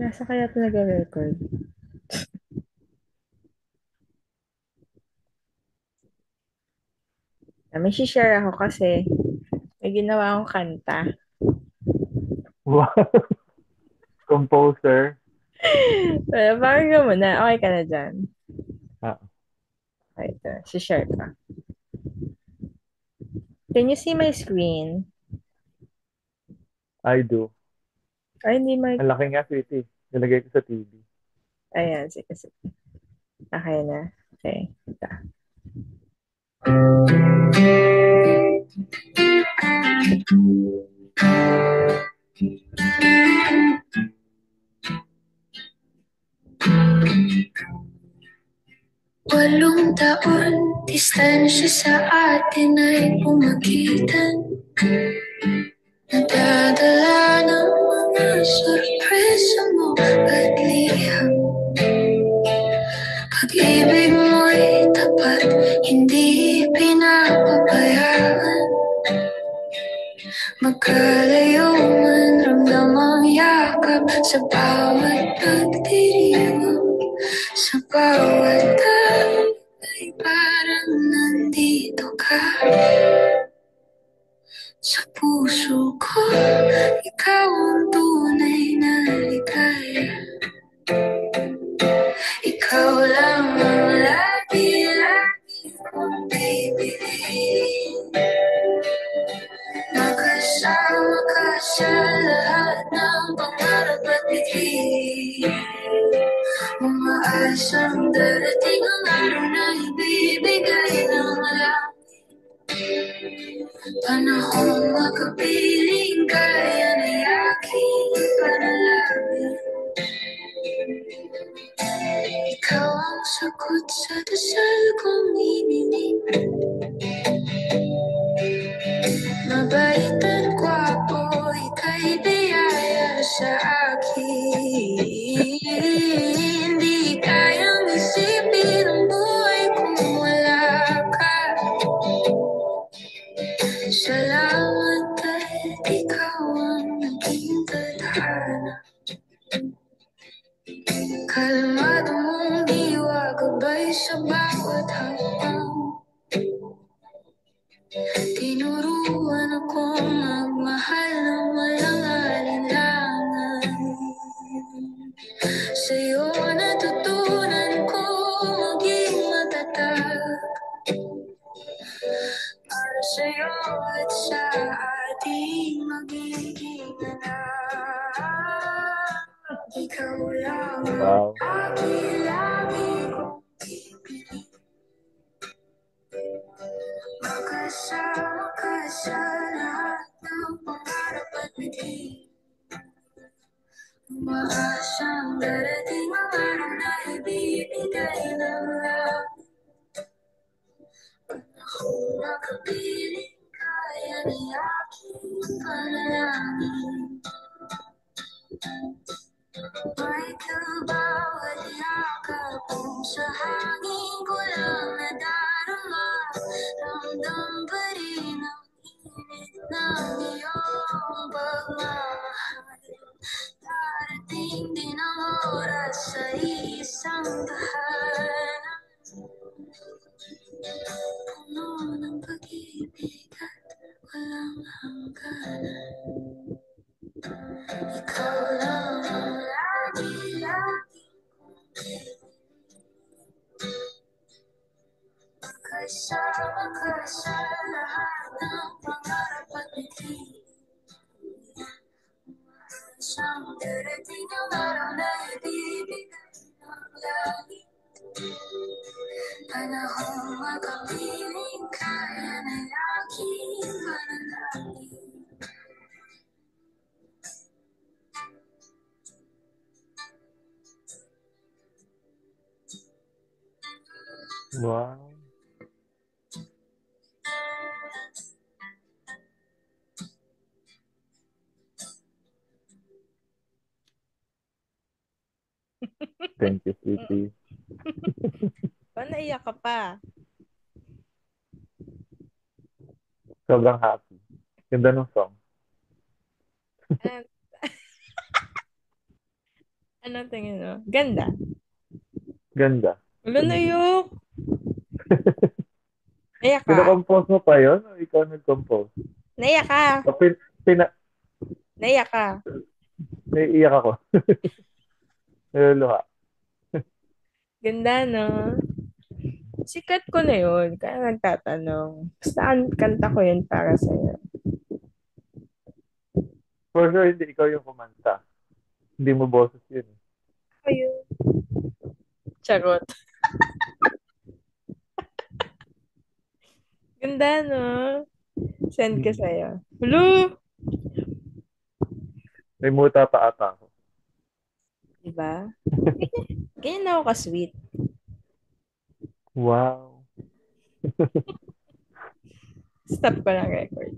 Nasa kaya ito nag-record? May share ako kasi may ginawa akong kanta. Wow, composer. Well, parang ka muna. Okay ka na dyan. Ah, Okay, ito. Share ka. Can you see my screen? I do. Ay, hindi mag... Ang laki nga, sweetie. Nilagay ko sa TV. Ayan, sige, sige. Okay na. Okay. Ito. Walong taon, distansya sa atin ay pumagitan. Nadadala ng mga sorpresa mo at liham. Pag-ibig mo'y tapat, hindi pinapabayaan. Magkalayo man ramdamang yakap sa bawat pagdiriwang. Sa bawat tawag ay parang nandito ka. Sa puso ko, ikaw ang tunay na ligaya. Ikaw lang ang lagi-lagi kong pipiliin. Makasama ka sa lahat ng pangarap at bigay. Umaasang darating ang araw na ibibigay ng lahat. Panahong makapiling kaya na aking panalangin. Ikaw ang sagot sa dasal kong iniling. Mabait at gwapo, ika'y biyaya sa akin. Hindi kayang isipin ang buhay kung wala ka. Salamat at ikaw ang naging tadhana. Kalmado mong diwa, gabay sa bawat hakbang. Tinuruan akong magmahal ng walang alinlangan. Sa'yo natutunan ko maging matatag. Para sa'yo at sa ating magiging anak. Ikaw lang ang wow. lagi-lagi kong pipiliin. Makasama ka sa lahat ng pangarap at bigay. Umaasang darating ang araw na ibibigay ng lahat. Panahong makapiling kaya ni aking panalangin. May bawat yakap kung sa hangin ko lang nadarama. Ramdam pa rin ang init ng iyong pagmamahal. Darating din ang oras sa isang tahanan. Puno ng pag-ibig at walang hangganan. Ikaw lang ang lagi-lagi kasama ka sa lahat ng pangarap at bigay. Siyang darating ang araw na ibibigay ng langit. Panahong makapiling kaya na aking panalangin. Wow. Thank you, sweetie. Ba't naiyak ka pa? Sobrang happy. Ganda ng song. And, Ano tingin mo? Ganda. Ganda. Ulo na yuk. Naiyak ka. Kinocompose mo pa yun o ikaw nag-compose? Naiyak ka. O pina, Naiyak ka. naiiyak ako. Naluluha. Ganda, no? Sikat ko na yun. Kaya nagtatanong. Basta kanta ko yun para sa'yo. For sure, hindi ikaw yung kumanta. Hindi mo boses yun. Ayun. Charot. Ganda, no? Send ko Hmm. sa'yo. Hello? May muta pa ata ako. Diba? Ganyan na ako ka-sweet. Wow. Stop ko lang record.